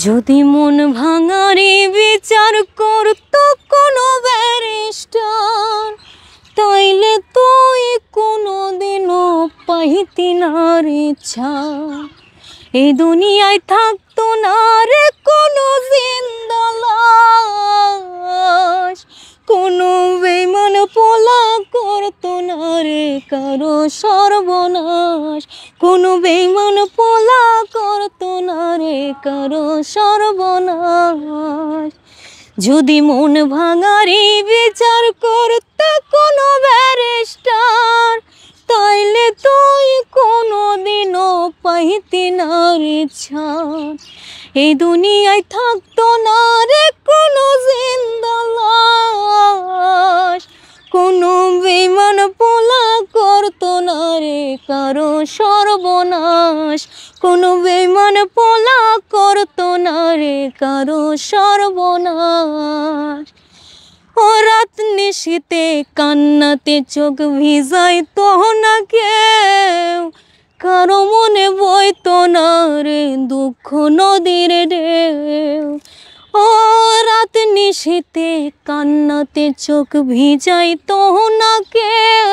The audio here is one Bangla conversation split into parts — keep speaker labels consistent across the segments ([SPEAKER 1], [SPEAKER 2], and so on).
[SPEAKER 1] যদি মন ভাঙারি বিচার করতো কোনো ব্যারিস্টার, তাইলে তুই কোনোদিনও পাইতি না রে ছাড়। এই দুনিয়ায় থাকতো না রে কোনো জিন্দা লাশ, কোনো বেঈমান পোলা করতো না রে কারো সর্বনাশ, কোনো বেঈমান পোলা করতো না রে কারো সর্বনাশ। যদি মন ভাঙারি বিচার করতো কোনো ব্যারিস্টার, তাইলে তুই কোনোদিনও পাইতি না রে ছাড়। এই দুনিয়ায় থাকতো না রে কোনো জিন্দা লাশ, কোনো বেঈমান পোলা করতো না রে কারো সর্বনাশ, কোনো বেঈমান পোলা করতো না রে কারো সর্বনাশ। ও রাত নিশীতে কান্নাতে চোখ ভিজাইতো না কেউ, কারো মনে বইতো না রে দুঃখ নদীর ঢেউ। ও রাত নিশীতে কান্নাতে চোখ ভিজাইতো না কেউ,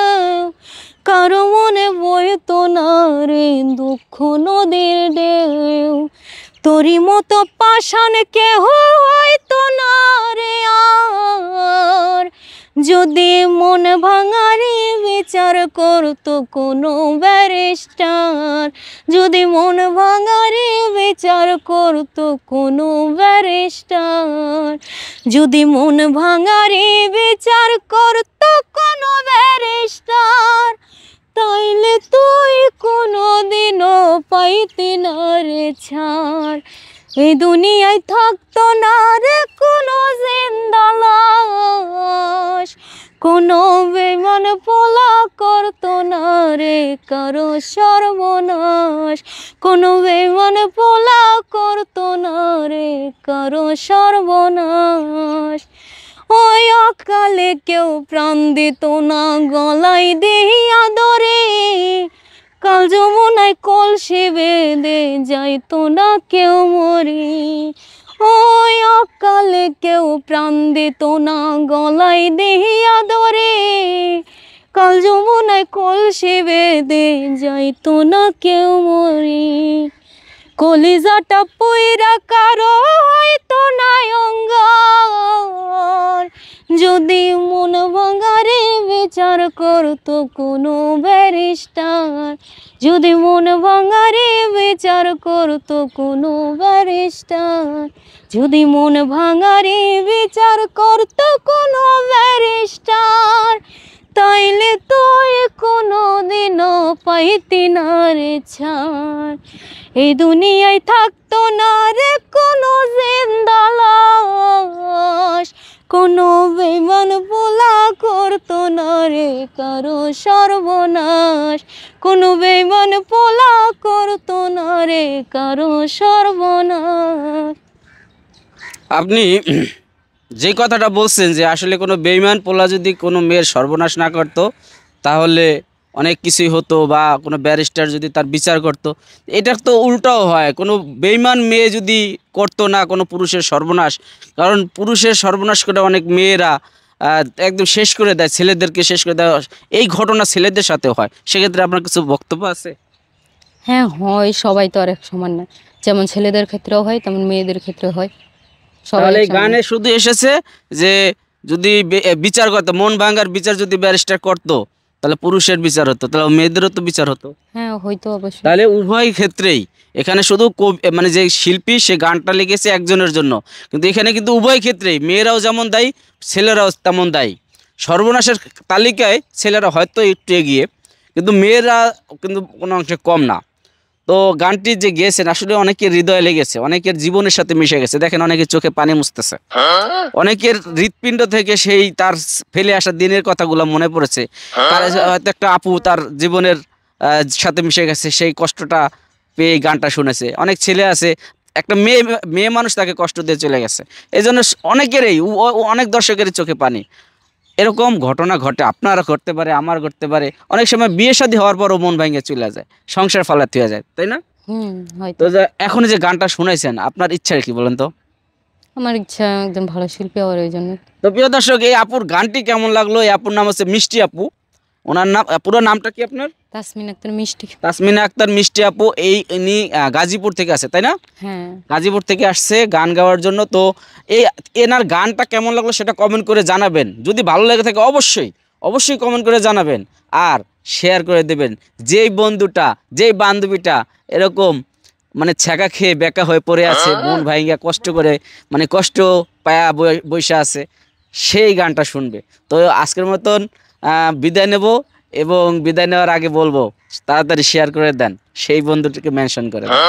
[SPEAKER 1] কারো মনে বইতো না রে দুঃখ নদীর ঢেউ। তোরি মতো পাষাণ কেহ হইতো না রে আর, যদি মন ভাঙারি বিচার করতো কোনো ব্যারিস্টার, যদি মন ভাঙারি বিচার করতো কোনো ব্যারিস্টার, যদি মন ভাঙারি বিচার করতো কোনো ব্যারিস্টার, তাইলে তুই কোনোদিনও পাইতি না রে ছাড়। এই দুনিয়ায় থাকতো না রে কোনো জিন্দা লাশ, কোনো বেঈমান পোলা করতো না রে কারো সর্বনাশ, কোনো বেঈমান পোলা করতো না রে কারো সর্বনাশ। ওই অকালে কেউ প্রাণ দিত না গলায় দিয়া ধরে, কাল যমুনায় কলসি বেঁধে যাইতো না কেউ মরে। ওই অকালে কেউ প্রাণ দিত না গলায় দিয়া ধরে, কাল যমুনায় কলসি বেঁধে যাইতো না কেউ মরে। কলিজাটা পুইরা কারো হয়তো না অঙ্গার, যদি মন ভাঙারি বিচার করতো কোনো ব্যারিস্টার, যদি মন ভাঙারি বিচার করতো কোনো ব্যারিস্টার, যদি মন ভাঙারি বিচার করতো কোনো ব্যারিস্টার, তাইলে তুই কোনোদিনও পাইতি না রে ছাড়। এই দুনিয়ায় থাকতো না রে কোনো জিন্দা লাশ, কোনো বেঈমান পোলা করতো না রে কারো সর্বনাশ, কোনো বেঈমান পোলা করতো না রে কারো সর্বনাশ।
[SPEAKER 2] আপনি যে কথাটা বলছেন যে আসলে কোনো বেঈমান পোলা যদি কোনো মেয়ের সর্বনাশ না করতো তাহলে অনেক কিছুই হতো, বা কোনো ব্যারিস্টার যদি তার বিচার করতো, এটার তো উল্টাও হয়। কোনো বেঈমান মেয়ে যদি করতো না কোনো পুরুষের সর্বনাশ, কারণ পুরুষের সর্বনাশ করে অনেক মেয়েরা একদম শেষ করে দেয়, ছেলেদেরকে শেষ করে দেয়। এই ঘটনা ছেলেদের সাথে হয়, সেক্ষেত্রে আপনার কিছু বক্তব্য আছে?
[SPEAKER 1] হ্যাঁ হয়, সবাই তো আর এক সমান না, যেমন ছেলেদের ক্ষেত্রেও হয় তেমন মেয়েদের ক্ষেত্রেও হয়।
[SPEAKER 2] তাহলে এই গানে শুধু এসেছে যে যদি বিচার করতো, মন ভাঙার বিচার যদি ব্যারিস্টার করতো তাহলে পুরুষের বিচার হতো, তাহলে মেয়েদেরও তো বিচার হতো।
[SPEAKER 1] হ্যাঁ হয়তো অবশ্যই।
[SPEAKER 2] তাহলে উভয় ক্ষেত্রেই এখানে শুধু মানে যে শিল্পী সে গানটা লিখেছে একজনের জন্য, কিন্তু এখানে কিন্তু উভয় ক্ষেত্রেই মেয়েরাও যেমন দায়ী, ছেলেরাও তেমন দায়ী। সর্বনাশের তালিকায় ছেলেরা হয়তো একটু এগিয়ে, কিন্তু মেয়েরা কিন্তু কোনো অংশে কম না। তো গানটি যে গেয়েছেন আসলে অনেকের হৃদয়ে লেগেছে, অনেকের জীবনের সাথে মিশে গেছে। দেখেন অনেকের চোখে পানি মুছতেছে, অনেকের হৃৎপিণ্ড থেকে সেই তার ফেলে আসা দিনের কথাগুলো মনে পড়েছে। তার হয়তো একটা আপু তার জীবনের সাথে মিশে গেছে, সেই কষ্টটা পেয়ে গানটা শুনেছে। অনেক ছেলে আছে, একটা মেয়ে মানুষ তাকে কষ্ট দিয়ে চলে গেছে, এই জন্য অনেকেরই অনেক দর্শকেরই চোখে পানি। এরকম ঘটনা ঘটে, আপনারা ঘটতে পারে, আমার ঘটতে পারে। অনেক সময় বিয়ে শাদী হওয়ার পরও মন ভেঙে চলে যায়, সংসার ফালাতে হয়ে যায়, তাই না?
[SPEAKER 1] হয়তো।
[SPEAKER 2] তো এখন যে গানটা শুনাইছেন আপনার ইচ্ছা কি বলেন তো?
[SPEAKER 1] আমার ইচ্ছা একজন ভালো শিল্পী হওয়ার, ওই জন্য।
[SPEAKER 2] তো প্রিয় দর্শক, এই আপুর গানটি কেমন লাগলো? এই আপুর নাম হচ্ছে মিষ্টি আপু। ওনার নাম, পুরো নামটা কি আপনার?
[SPEAKER 1] তাসমিন আক্তার মিষ্টি।
[SPEAKER 2] তাসমিনা আক্তার মিষ্টি আপু। ইনি গাজীপুর থেকে আছে, তাই না?
[SPEAKER 1] হ্যাঁ।
[SPEAKER 2] গাজীপুর থেকে আসছে গান গাওয়ার জন্য। তো এই এনার গানটা কেমন লাগলো সেটা কমেন্ট করে জানাবেন। যদি ভালো লেগে থাকে অবশ্যই অবশ্যই কমেন্ট করে জানাবেন, আর শেয়ার করে দেবেন। যেই বন্ধুটা, যেই বান্ধবীটা এরকম মানে ছ্যাঁকা খেয়ে বেকা হয়ে পড়ে আছে, মন ভাইঙ্গা কষ্ট করে, মানে কষ্ট পায়া বসে আছে, সেই গানটা শুনবে। তো আজকের মতন বিদায় নেব, এবং বিদায় নেওয়ার আগে বলবো তাড়াতাড়ি শেয়ার করে দেন, সেই বন্ধুটিকে মেনশন করে দেন।